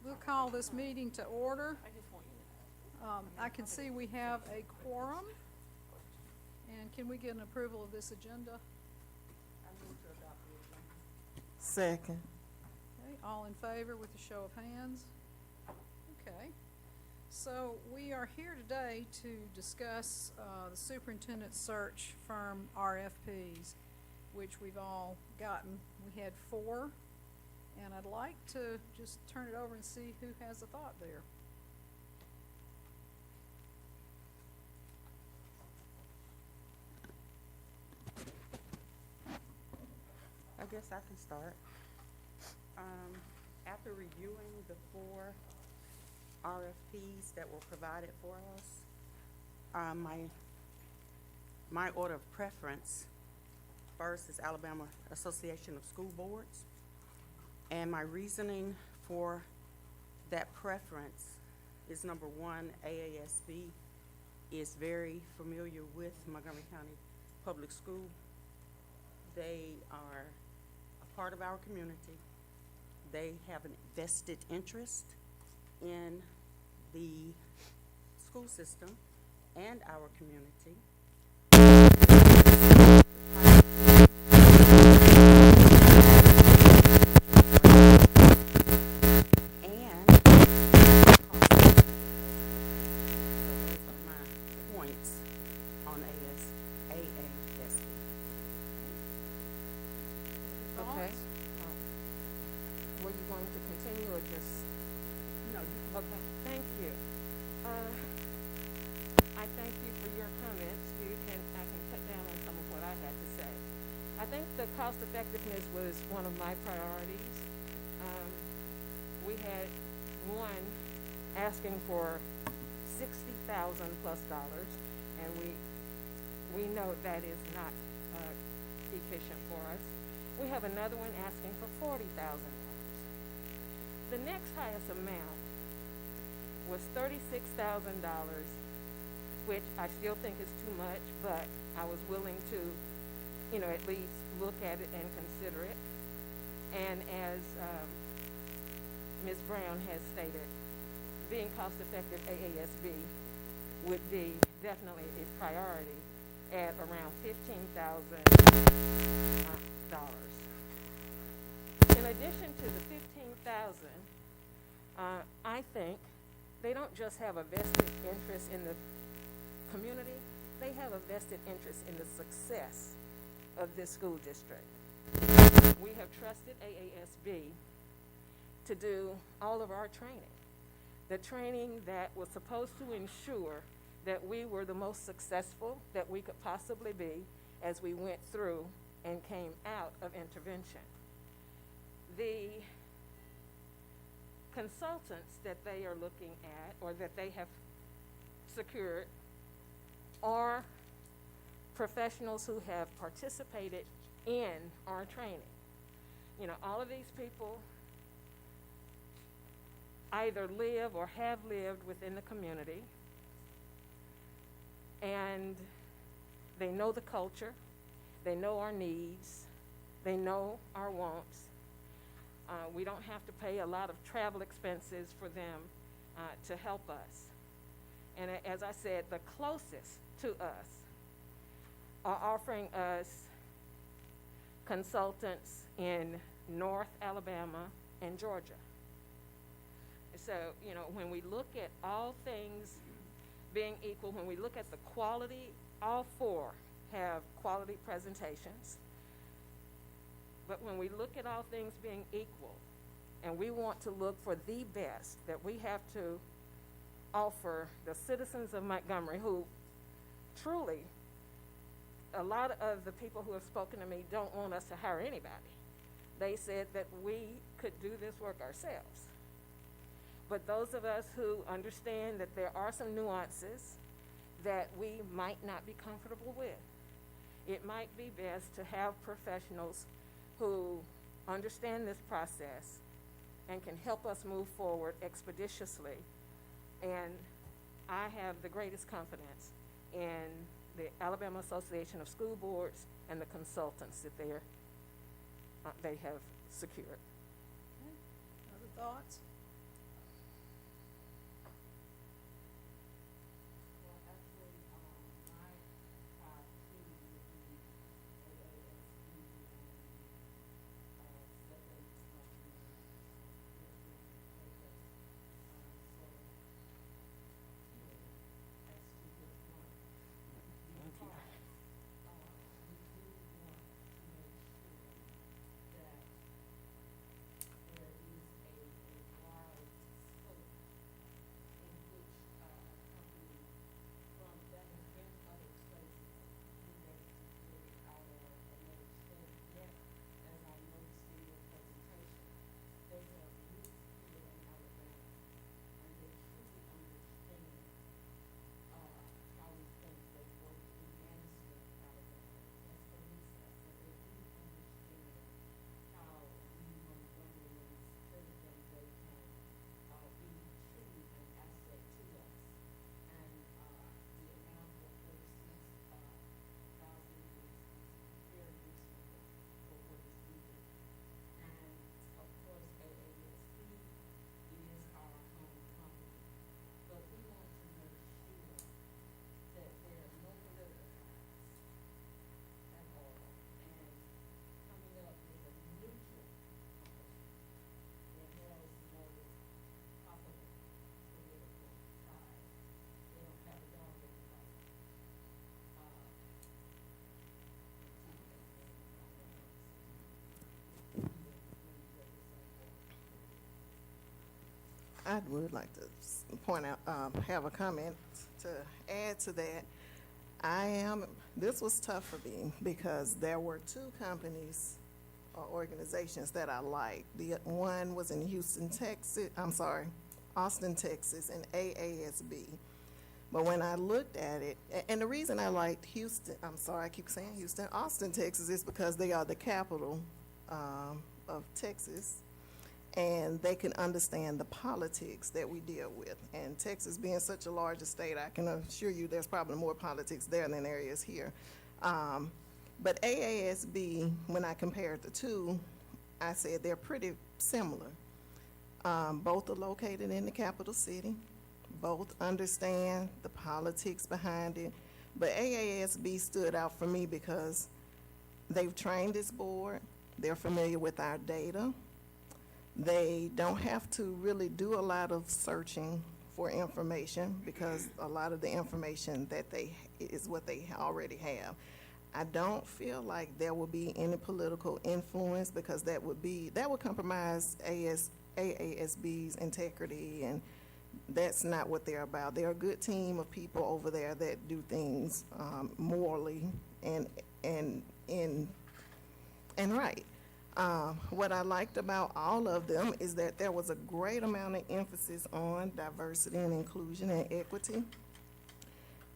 We'll call this meeting to order. I can see we have a quorum. And can we get an approval of this agenda? Second. Okay, all in favor with a show of hands? Okay. So we are here today to discuss the superintendent search firm RFPs, which we've all gotten. We had 4, and I'd like to just turn it over and see who has a thought there. I guess I can start. After reviewing the 4 RFPs that were provided for us, my order of preference first is Alabama Association of School Boards. And my reasoning for that preference is, number one, AASB is very familiar with Montgomery County Public School. They are a part of our community. They have an vested interest in the school system and our community. Okay. Were you going to continue or just? No, you can. Okay, thank you. I thank you for your comments. I can cut down on some of what I had to say. I think the cost effectiveness was one of my priorities. We had one asking for $60,000 plus, and we know that is not efficient for us. We have another one asking for $40,000. The next highest amount was $36,000, which I still think is too much, but I was willing to, at least look at it and consider it. And as Ms. Brown has stated, being cost-effective AASB would be definitely a priority at around $15,000. In addition to the $15,000, I think they don't just have a vested interest in the community, they have a vested interest in the success of this school district. We have trusted AASB to do all of our training. The training that was supposed to ensure that we were the most successful that we could possibly be as we went through and came out of intervention. The consultants that they are looking at or that they have secured are professionals who have participated in our training. You know, all of these people either live or have lived within the community, and they know the culture, they know our needs, they know our wants. We don't have to pay a lot of travel expenses for them to help us. And as I said, the closest to us are offering us consultants in North Alabama and Georgia. So, you know, when we look at all things being equal, when we look at the quality, all four have quality presentations. But when we look at all things being equal, and we want to look for the best, that we have to offer the citizens of Montgomery, who truly, a lot of the people who have spoken to me don't want us to hire anybody. They said that we could do this work ourselves. But those of us who understand that there are some nuances that we might not be comfortable with, it might be best to have professionals who understand this process and can help us move forward expeditiously. And I have the greatest confidence in the Alabama Association of School Boards and the consultants that they have secured. Okay. Other thoughts? Well, actually, my top two would be AASB and separate companies. As to which one. Thank you. Because, we do want to make sure that there is a wide scope in which a company from that has been other places who may secure out of another state. Yet, as I noticed in your presentation, they have roots here in Alabama, and they truly understand how we think. They work in Anniston, Alabama, Tuscaloosa, so they do understand how we Montgomeryans think and they can be truly an asset to us. And the amount of 36,000 is very reasonable for what is needed. And of course, AASB is our home company, but we want to make sure that there are no political ties at all, and coming up with a neutral company that has no possible political ties. They don't have a dog in the fight. I would like to point out, have a comment to add to that. This was tough for me because there were two companies or organizations that I liked. The one was in Austin, Texas, and AASB. But when I looked at it, and the reason I liked Austin, Texas, is because they are the capital of Texas, and they can understand the politics that we deal with. And Texas being such a large state, I can assure you there's probably more politics there than there is here. But AASB, when I compared the two, I said they're pretty similar. Both are located in the capital city. Both understand the politics behind it. But AASB stood out for me because they've trained this board. They're familiar with our data. They don't have to really do a lot of searching for information because a lot of the information that is what they already have. I don't feel like there will be any political influence because that would compromise AASB's integrity, and that's not what they're about. They're a good team of people over there that do things morally and right. What I liked about all of them is that there was a great amount of emphasis on diversity and inclusion and equity.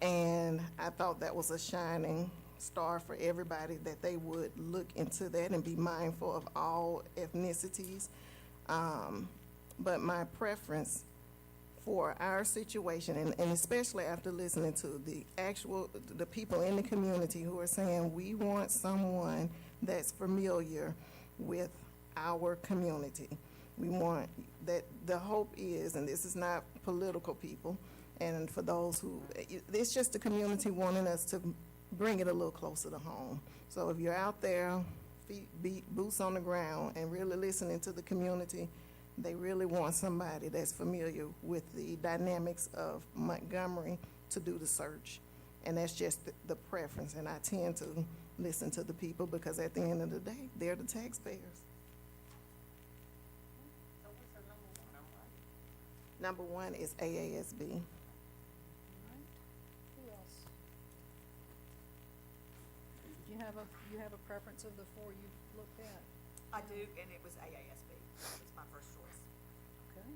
And I thought that was a shining star for everybody, that they would look into that and be mindful of all ethnicities. But my preference for our situation, and especially after listening to the people in the community who are saying, we want someone that's familiar with our community. We want that, the hope is, and this is not political people, and for those who, it's just the community wanting us to bring it a little closer to home. So if you're out there, boots on the ground, and really listening to the community, they really want somebody that's familiar with the dynamics of Montgomery to do the search. And that's just the preference, and I tend to listen to the people because at the end of the day, they're the taxpayers. So what's the number one? Number one is AASB. All right. Who else? You have a preference of the four you've looked at? I do, and it was AASB. It's my first choice. Okay.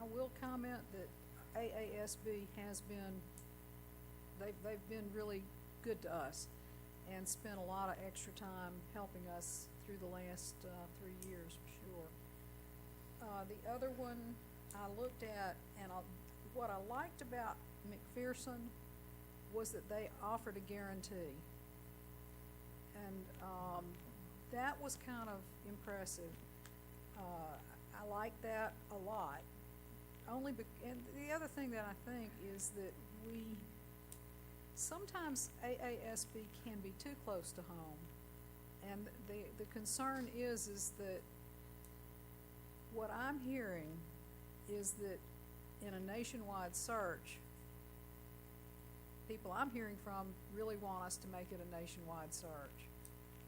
I will comment that AASB has been, they've been really good to us and spent a lot of extra time helping us through the last 3 years, for sure. The other one I looked at, and what I liked about McPherson was that they offered a guarantee. And that was kind of impressive. I like that a lot. And the other thing that I think is that sometimes AASB can be too close to home. And the concern is that what I'm hearing is that in a nationwide search, people I'm hearing from really want us to make it a nationwide search.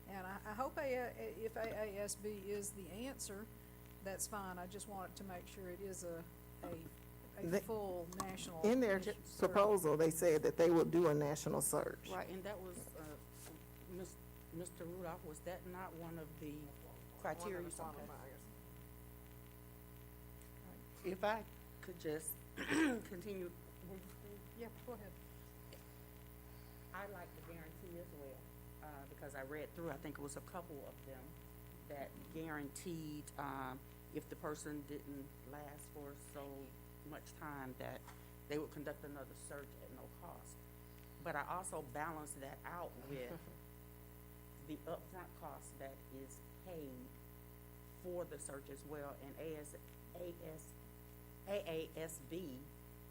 And I hope if AASB is the answer, that's fine. I just wanted to make sure it is a full national. In their search. proposal, they said that they will do a national search. Right, and that was, Mr. Rudolph, was that not one of the criteria? If I could just continue. Yeah, go ahead. I like the guarantee as well, because I read through, I think it was a couple of them that guaranteed, if the person didn't last for so much time, that they would conduct another search at no cost. But I also balanced that out with the upfront cost that is paid for the search as well. And AASB,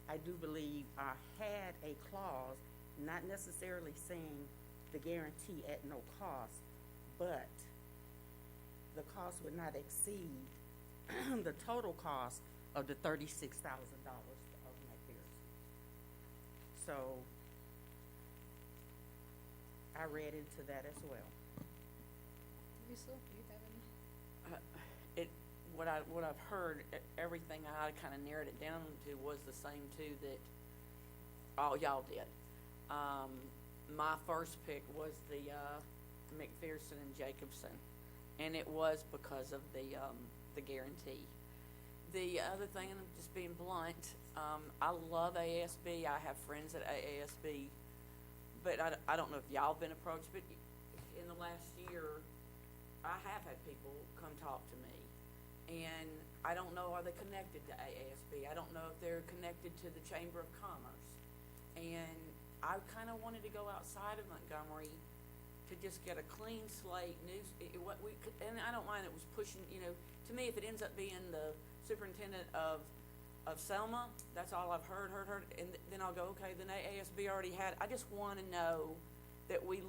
I do believe, had a clause, not necessarily saying the guarantee at no cost, but the cost would not exceed the total cost of the $36,000 of McPherson. So I read into that as well. Lisa, do you have any? What I've heard, everything I kind of narrowed it down to was the same two that all y'all did. My first pick was the McPherson and Jacobson, and it was because of the guarantee. The other thing, and I'm just being blunt, I love AASB. I have friends at AASB, but I don't know if y'all been approached, but in the last year, I have had people come talk to me, and I don't know, are they connected to AASB? I don't know if they're connected to the Chamber of Commerce. And I kind of wanted to go outside of Montgomery to just get a clean slate and I don't mind it was pushing, to me, if it ends up being the superintendent of Selma, that's all I've heard, and then I'll go, okay, then AASB already had, I just want to know that we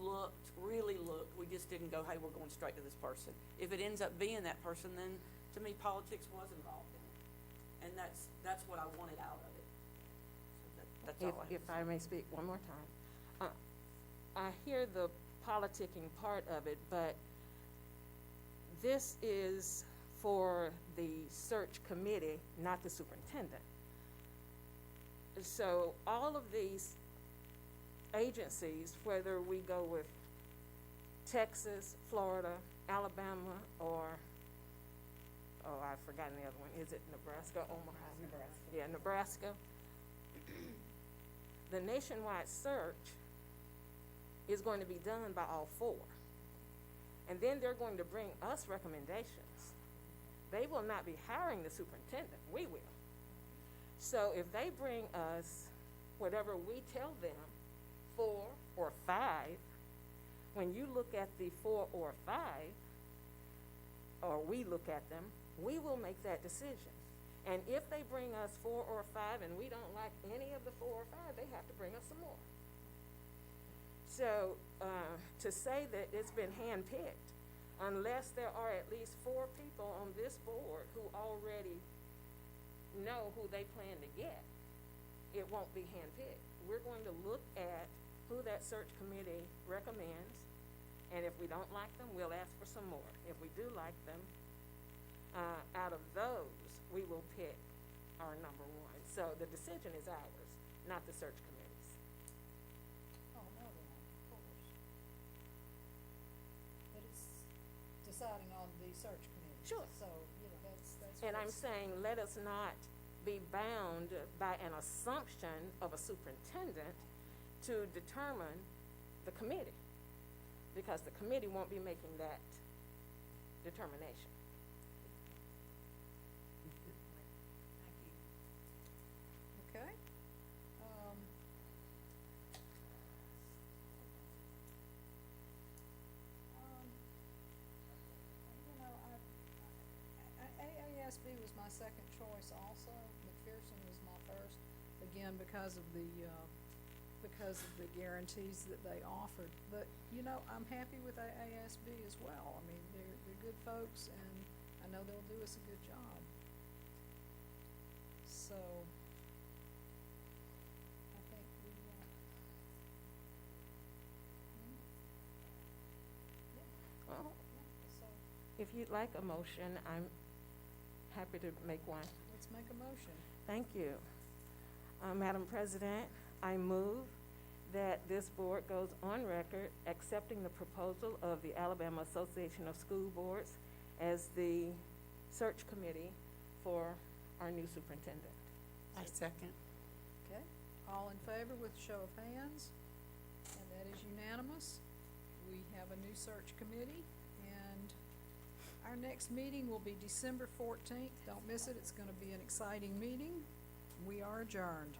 really looked, we just didn't go, hey, we're going straight to this person. If it ends up being that person, then to me, politics was involved in it. And that's what I wanted out of it. So that's all I have If to I say. may speak one more time. I hear the politicking part of it, but this is for the search committee, not the superintendent. So all of these agencies, whether we go with Texas, Florida, Alabama, or, I've forgotten the other one, is it Nebraska, Omaha? Nebraska. Yeah, Nebraska. The nationwide search is going to be done by all four. And then they're going to bring us recommendations. They will not be hiring the superintendent, we will. So if they bring us whatever we tell them, 4 or 5, when you look at the 4 or 5, or we look at them, we will make that decision. And if they bring us 4 or 5 and we don't like any of the 4 or 5, they have to bring us some more. So, to say that it's been handpicked, unless there are at least 4 people on this board who already know who they plan to get, it won't be handpicked. We're going to look at who that search committee recommends, and if we don't like them, we'll ask for some more. If we do like them, out of those, we will pick our number 1. So the decision is ours, not the search committee's. Oh, no, then, of course. But it's deciding on the search committee. Sure. So, you know, that's. And I'm what's- saying, let us not be bound by an assumption of a superintendent to determine the committee, because the committee won't be making that determination. Okay. You know, AASB was my second choice also. McPherson was my first, again, because of the guarantees that they offered. But, you know, I'm happy with AASB as well. I mean, they're good folks, and I know they'll do us a good job. So, I think we, Well, so if you'd like a motion, I'm happy to make one. let's make a motion. Thank you. Madam President, I move that this board goes on record accepting the proposal of the Alabama Association of School Boards as the search committee for our new superintendent. I second. Okay, all in favor with a show of hands, and that is unanimous. We have a new search committee, and our next meeting will be December 14th. Don't miss it, it's gonna be an exciting meeting. We are adjourned.